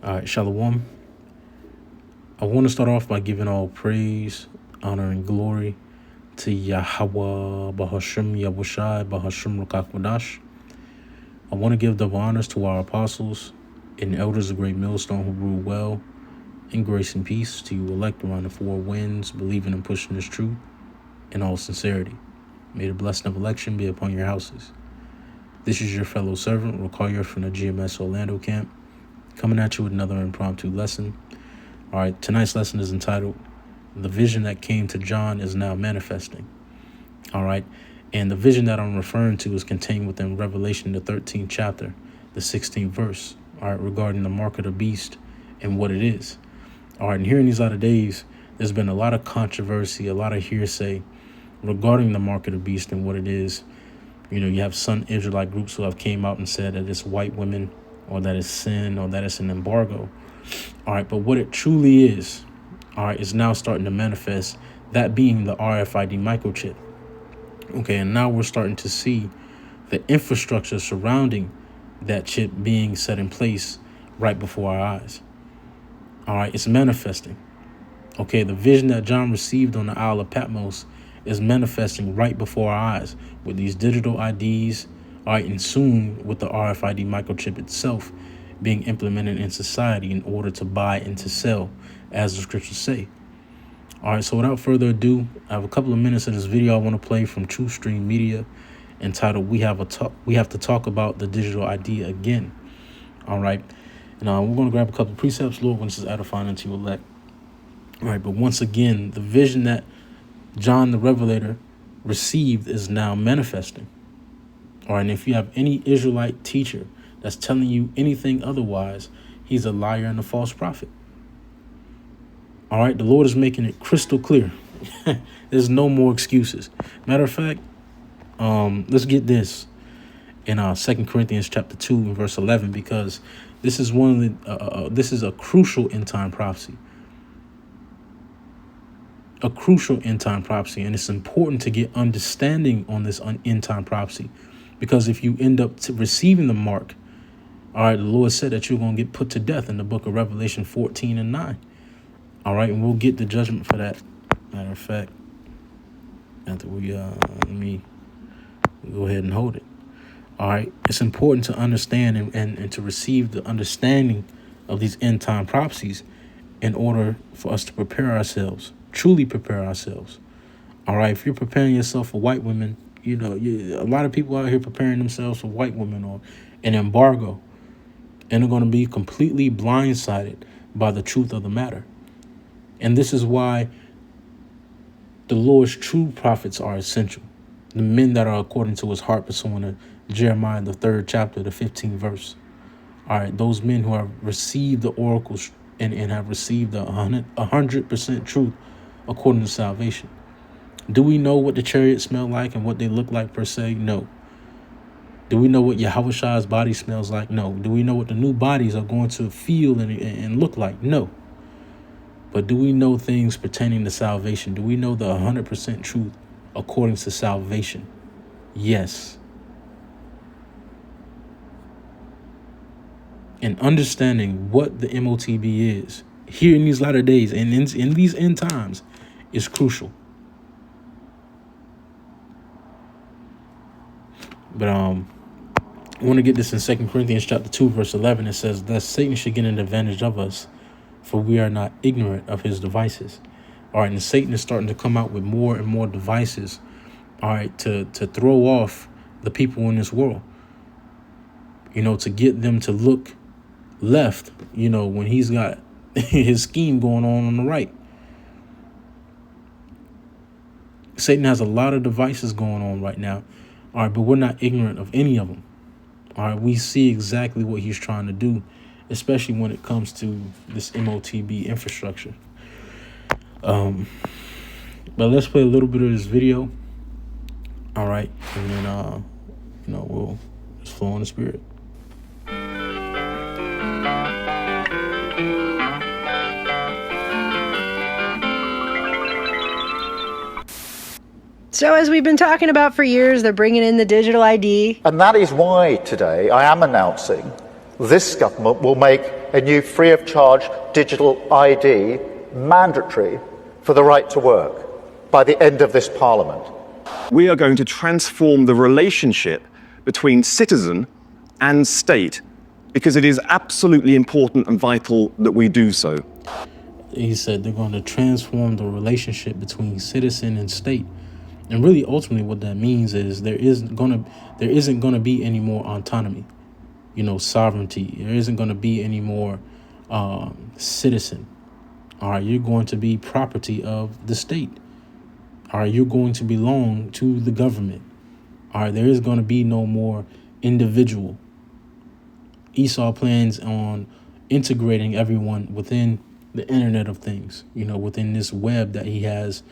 All right, Shalom. I want to start off by giving all praise, honor, and glory to Yahweh, Bahashim Yahushai, Bahashim Rukakwadash. I want to give double honors to our apostles and elders of Great Millstone who rule well, in grace and peace to you elect around the four winds, believing and pushing this truth in all sincerity. May the blessing of election be upon your houses. This is your fellow servant, Rukaya from the GMS Orlando camp, coming at you with another impromptu lesson. All right, tonight's lesson is entitled, The Vision That Came to John is Now Manifesting. All right, and the vision that I'm referring to is contained within Revelation, the 13th chapter, the 16th verse, all right, regarding the mark of the beast and what it is. All right, and here in these latter days, there's been a lot of controversy, a lot of hearsay regarding the mark of the beast and what it is. You know, you have some Israelite groups who have came out and said that it's white women, or that it's sin, or that it's an embargo. All right, but what it truly is, all right, is now starting to manifest, that being the RFID microchip. Okay, and now we're starting to see the infrastructure surrounding that chip being set in place right before our eyes. All right, it's manifesting. Okay, the vision that John received on the Isle of Patmos is manifesting right before our eyes with these digital IDs, all right, and soon with the RFID microchip itself being implemented in society in order to buy and to sell, as the scriptures say. All right, so without further ado, I have a couple of minutes of this video I want to play from True Stream Media entitled We Have to Talk About the Digital ID Again. All right, and we're going to grab a couple of precepts, Lord, when this is edifying unto you elect. All right, but once again, the vision that John the Revelator received is now manifesting. All right, and if you have any Israelite teacher that's telling you anything otherwise, he's a liar and a false prophet. All right, the Lord is making it crystal clear. There's no more excuses. Matter of fact, let's get this in 2 Corinthians chapter 2 and verse 11, because this is one of the this is a crucial end time prophecy. A crucial end time prophecy, and it's important to get understanding on this end time prophecy, because if you end up receiving the mark, all right, the Lord said that you're going to get put to death in the book of Revelation 14 and 9. All right, and we'll get the judgment for that. Matter of fact, after we let me go ahead and hold it. All right, it's important to understand and to receive the understanding of these end time prophecies in order for us to prepare ourselves, truly prepare ourselves. All right, if you're preparing yourself for white women, you know, a lot of people out here preparing themselves for white women or an embargo, and they're going to be completely blindsided by the truth of the matter. And this is why the Lord's true prophets are essential. The men that are according to his heart, pursuing to Jeremiah, the 3rd chapter, the 15th verse. All right, those men who have received the oracles and have received the 100% truth according to salvation. Do we know what the chariots smell like and what they look like per se? No. Do we know what Yahushua's body smells like? No. Do we know what the new bodies are going to feel and look like? No. But do we know things pertaining to salvation? Do we know the 100% truth according to salvation? Yes. And understanding what the MOTB is here in these latter days and in these end times is crucial. But I want to get this in 2 Corinthians chapter 2, verse 11. It says, "Thus Satan should get an advantage of us, for we are not ignorant of his devices." All right, and Satan is starting to come out with more and more devices, all right, to throw off the people in this world, you know, to get them to look left, you know, when he's got his scheme going on the right. Satan has a lot of devices going on right now, all right, but we're not ignorant of any of them. All right, we see exactly what he's trying to do, especially when it comes to this MOTB infrastructure. But let's play a little bit of this video. All right, and then we'll just flow in the spirit. So as we've been talking about for years, they're bringing in the digital ID. And that is why today I am announcing this government will make a new free-of-charge digital ID mandatory for the right to work by the end of this Parliament. We are going to transform the relationship between citizen and state because it is absolutely important and vital that we do so. He said they're going to transform the relationship between citizen and state. And really, ultimately, what that means is there isn't going to be any more autonomy, sovereignty. There isn't going to be any more citizen. All right, you're going to be property of the state. All right, you're going to belong to the government. All right, there is going to be no more individual. Esau plans on integrating everyone within the Internet of Things, within this web that he has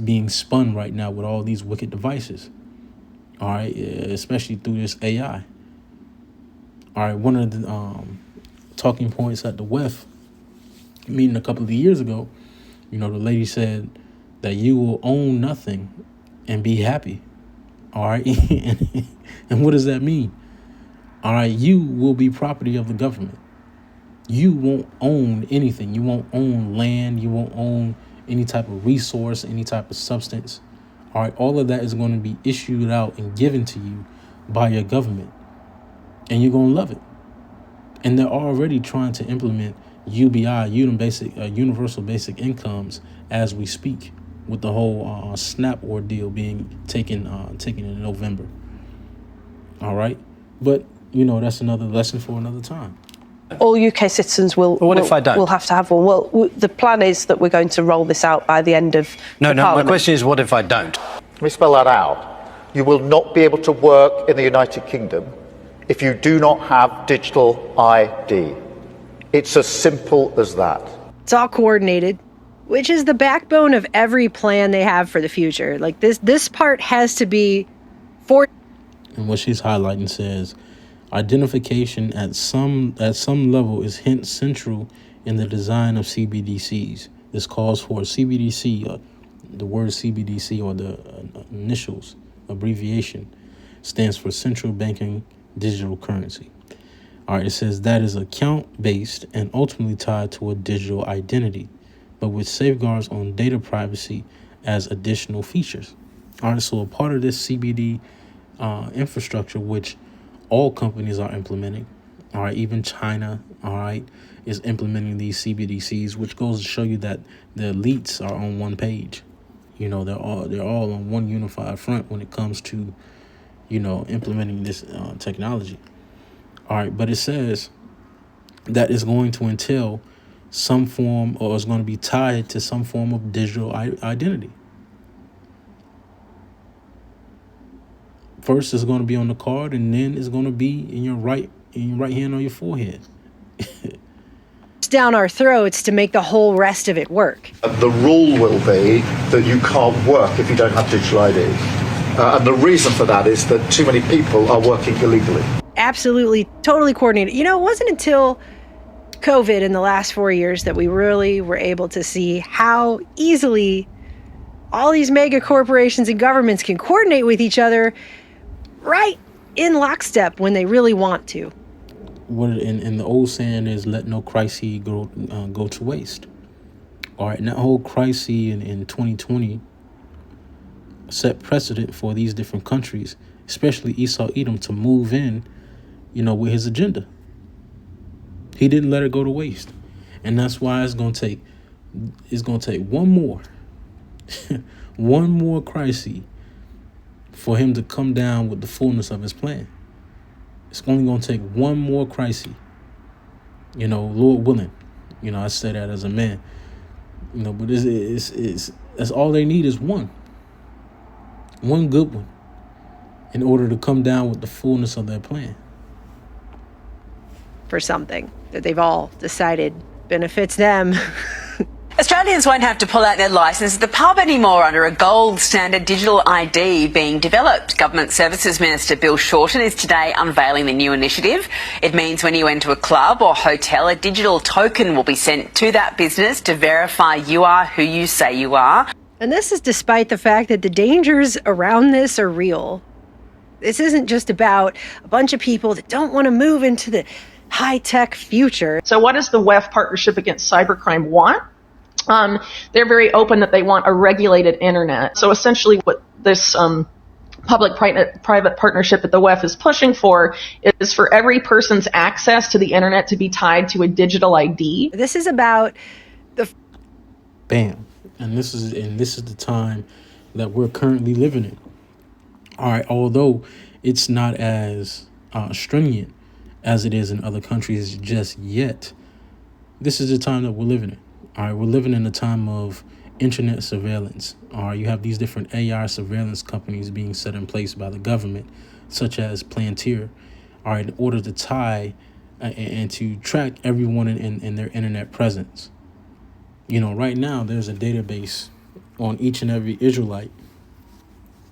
being spun right now with all these wicked devices. All right, especially through this AI. All right, one of the talking points at the WEF meeting a couple of years ago, the lady said that you will own nothing and be happy. All right, and what does that mean? All right, you will be property of the government. You won't own anything. You won't own land. You won't own any type of resource, any type of substance. All right, all of that is going to be issued out and given to you by your government. And you're going to love it. And they're already trying to implement UBI, universal basic incomes, as we speak, with the whole SNAP ordeal being taken in November. All right. But, that's another lesson for another time. All UK citizens will have to have one. Well, the plan is that we're going to roll this out by the end of Parliament. My question is, what if I don't? Let me spell that out. You will not be able to work in the United Kingdom if you do not have digital ID. It's as simple as that. It's all coordinated, which is the backbone of every plan they have for the future. Like this part has to be for. And what she's highlighting says, identification at some level is hence central in the design of CBDCs. This calls for CBDC, the word CBDC, or the initials, abbreviation, stands for central banking digital currency. All right, it says that is account-based and ultimately tied to a digital identity, but with safeguards on data privacy as additional features. All right, so a part of this CBD infrastructure, which all companies are implementing, all right, even China, all right, is implementing these CBDCs, which goes to show you that the elites are on one page. They're all on one unified front when it comes to, implementing this technology. All right, but it says that it's going to entail some form, or it's going to be tied to some form of digital identity. First, it's going to be on the card, and then it's going to be in your right hand on your forehead. Down our throats to make the whole rest of it work. The rule will be that you can't work if you don't have digital ID. And the reason for that is that too many people are working illegally. Absolutely, totally coordinated. It wasn't until COVID in the last 4 years that we really were able to see how easily all these mega corporations and governments can coordinate with each other right in lockstep when they really want to. And the old saying is, let no crisis go to waste. All right, and that whole crisis in 2020 set precedent for these different countries, especially Esau Edom, to move in, with his agenda. He didn't let it go to waste. And that's why it's going to take one more crisis for him to come down with the fullness of his plan. It's only going to take one more crisis, Lord willing. I say that as a man, but it's that's all they need is one good one in order to come down with the fullness of their plan. For something that they've all decided benefits them. Australians won't have to pull out their licence at the pub anymore under a gold standard digital ID being developed. Government Services Minister Bill Shorten is today unveiling the new initiative. It means when you enter a club or hotel, a digital token will be sent to that business to verify you are who you say you are. And this is despite the fact that the dangers around this are real. This isn't just about a bunch of people that don't want to move into the high-tech future. So what does the WEF Partnership Against Cybercrime want? They're very open that they want a regulated internet. So essentially what this public-private partnership that the WEF is pushing for is for every person's access to the internet to be tied to a digital ID. This is about the... Bam. And this is the time that we're currently living in. All right, although it's not as stringent as it is in other countries just yet, this is the time that we're living in. All right, we're living in a time of internet surveillance. All right, you have these different AI surveillance companies being set in place by the government, such as Palantir, all right, in order to tie and to track everyone in their internet presence. You know, right now there's a database on each and every Israelite,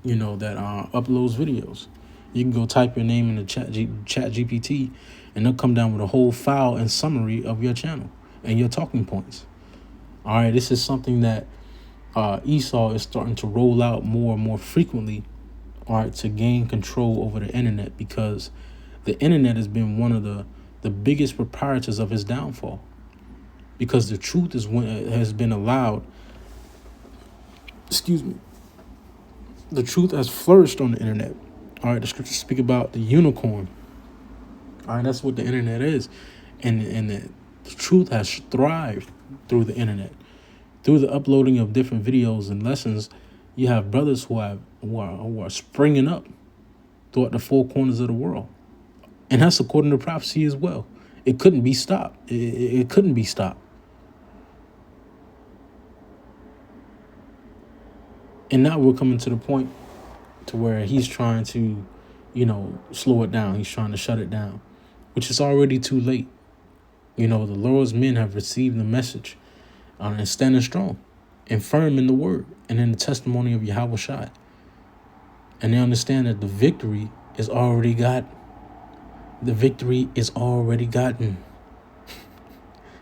you know, that uploads videos. You can go type your name in the chat GPT, and they'll come down with a whole file and summary of your channel and your talking points. All right, this is something that Esau is starting to roll out more and more frequently, all right, to gain control over the internet, because the internet has been one of the biggest proprietors of his downfall, because the truth has been allowed. The truth has flourished on the internet. All right, the scriptures speak about the unicorn. All right, that's what the internet is, and the truth has thrived through the internet, through the uploading of different videos and lessons. You have brothers who are springing up throughout the four corners of the world, and that's according to prophecy as well. It couldn't be stopped. It couldn't be stopped. And now we're coming to the point to where he's trying to, you know, slow it down. He's trying to shut it down, which is already too late. You know, the Lord's men have received the message and standing strong and firm in the word and in the testimony of Yahweh Shai. And they understand that the victory is already got. The victory is already gotten.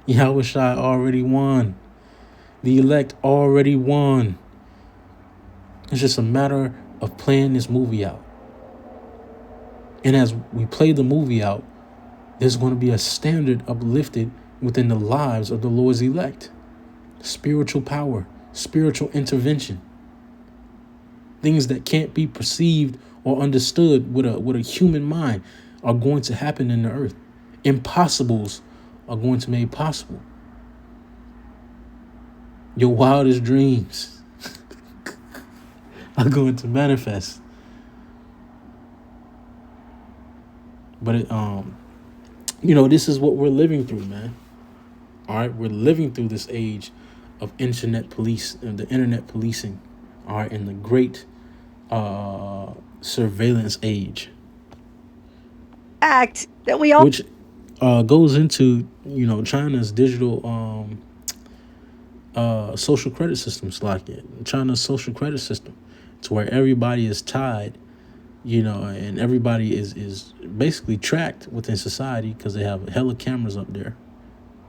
Yahweh Shai already won. The elect already won. It's just a matter of playing this movie out. And as we play the movie out, there's going to be a standard uplifted within the lives of the Lord's elect. Spiritual power, spiritual intervention. Things that can't be perceived or understood with a human mind are going to happen in the earth. Impossibles are going to be made possible. Your wildest dreams are going to manifest. But you know, this is what we're living through, man. All right, we're living through this age of internet police and the internet policing. All right, in the great surveillance age. Act that we all, which goes into, you know, China's digital social credit systems, like it. China's social credit system, to where everybody is tied, you know, and everybody is basically tracked within society because they have hella cameras up there.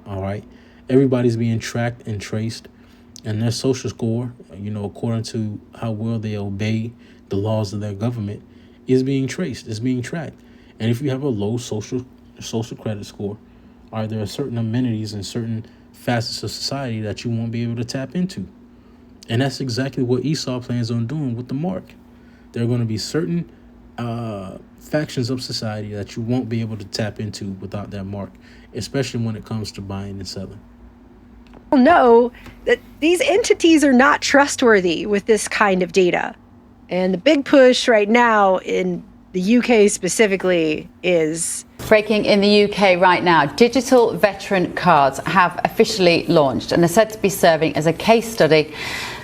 All right. Everybody's being tracked and traced, and their social score, you know, according to how well they obey the laws of their government, is being traced, is being tracked. And if you have a low social credit score, all right, there are certain amenities and certain facets of society that you won't be able to tap into. And that's exactly what Esau plans on doing with the mark. There are going to be certain factions of society that you won't be able to tap into without that mark, especially when it comes to buying and selling. Know that these entities are not trustworthy with this kind of data. And the big push right now in the UK specifically is... Breaking in the UK right now, digital veteran cards have officially launched and are said to be serving as a case study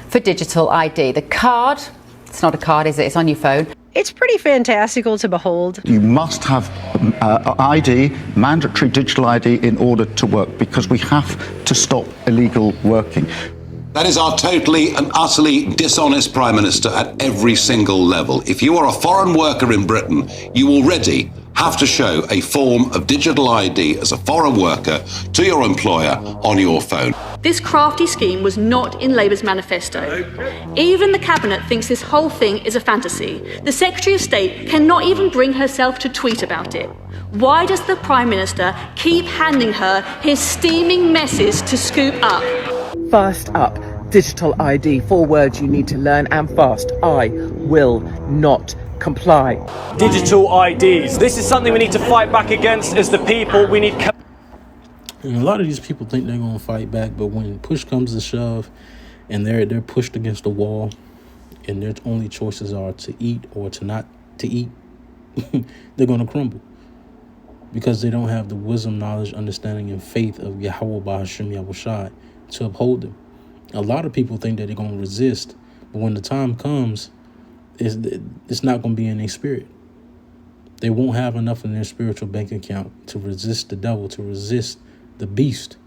for digital ID. The card, it's not a card, is it? It's on your phone. It's pretty fantastical to behold. You must have ID, mandatory digital ID, in order to work, because we have to stop illegal working. That is our totally and utterly dishonest Prime Minister at every single level. If you are a foreign worker in Britain, you already have to show a form of digital ID as a foreign worker to your employer on your phone. This crafty scheme was not in Labour's manifesto. Even the Cabinet thinks this whole thing is a fantasy. The Secretary of State cannot even bring herself to tweet about it. Why does the Prime Minister keep handing her his steaming messes to scoop up? First up, digital ID. 4 words you need to learn and fast. I will not comply. Digital IDs. This is something we need to fight back against as the people. We need... And a lot of these people think they're going to fight back, but when push comes to shove and they're pushed against the wall and their only choices are to eat or to not to eat, they're going to crumble because they don't have the wisdom, knowledge, understanding, and faith of Yahweh Bahashim Yahushai to uphold them. A lot of people think that they're going to resist, but when the time comes, it's not going to be in their spirit. They won't have enough in their spiritual bank account to resist the devil, to resist the beast.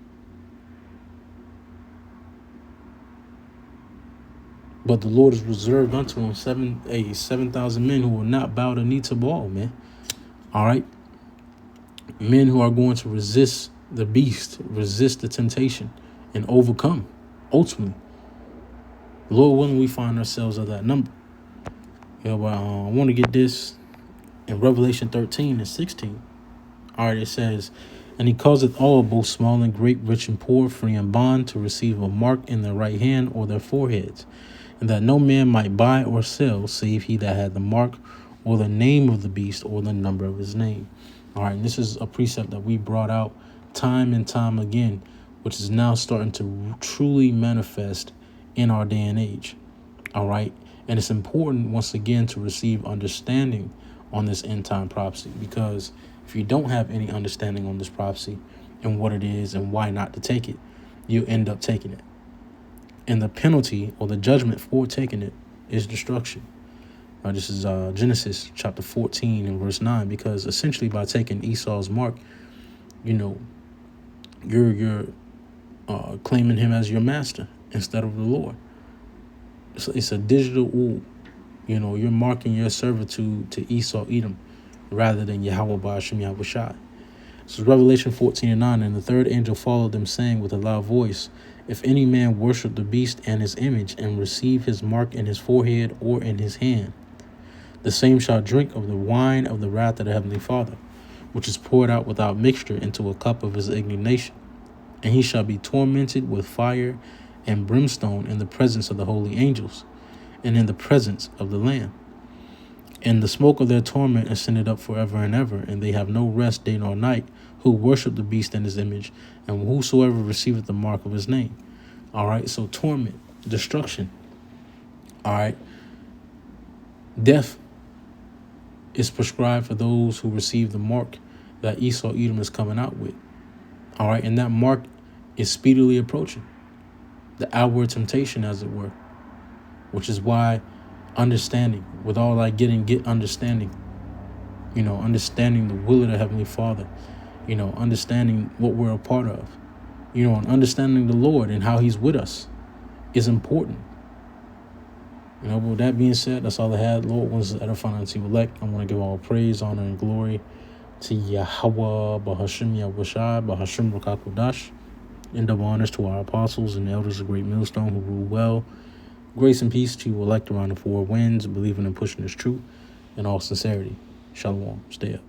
But the Lord has reserved unto him 7,000 men who will not bow the knee to Baal, man. All right? Men who are going to resist the beast, resist the temptation, and overcome, ultimately. Lord willing, we find ourselves at that number. But I want to get this in Revelation 13 and 16. All right, it says, and he causeth all, both small and great, rich and poor, free and bond, to receive a mark in their right hand or their foreheads, and that no man might buy or sell, save he that had the mark or the name of the beast or the number of his name. All right, and this is a precept that we brought out time and time again, which is now starting to truly manifest in our day and age. All right, and it's important, once again, to receive understanding on this end time prophecy, because if you don't have any understanding on this prophecy and what it is and why not to take it, you end up taking it. And the penalty or the judgment for taking it is destruction. This is Genesis chapter 14 and verse 9, because essentially by taking Esau's mark, you're claiming him as your master instead of the Lord. It's a digital ool. You're marking your servitude to Esau, Edom, rather than Yahweh Ba'ashim Yahushai. This is Revelation 14 and 9. And the third angel followed them, saying with a loud voice, if any man worship the beast and his image, and receive his mark in his forehead or in his hand, the same shall drink of the wine of the wrath of the heavenly Father, which is poured out without mixture into a cup of his indignation. And he shall be tormented with fire and brimstone in the presence of the holy angels, and in the presence of the Lamb. And the smoke of their torment ascended up forever and ever, and they have no rest day nor night, who worship the beast and his image, and whosoever receiveth the mark of his name. All right, so torment, destruction. All right, death is prescribed for those who receive the mark that Esau, Edom is coming out with. All right, and that mark is speedily approaching, the hour of temptation, as it were, which is why understanding, with all I get understanding, understanding the will of the Heavenly Father, understanding what we're a part of, and understanding the Lord and how he's with us is important. But with that being said, that's all I had. Lord wants to edify unto you elect. I want to give all praise, honor, and glory to Yahweh, Bahashim Yahushai, Bahashim Rakakudash, and double honors to our apostles and elders of Great Millstone who rule well. Grace and peace to you elect around the four winds, believing and pushing this truth in all sincerity. Shalom. Stay up.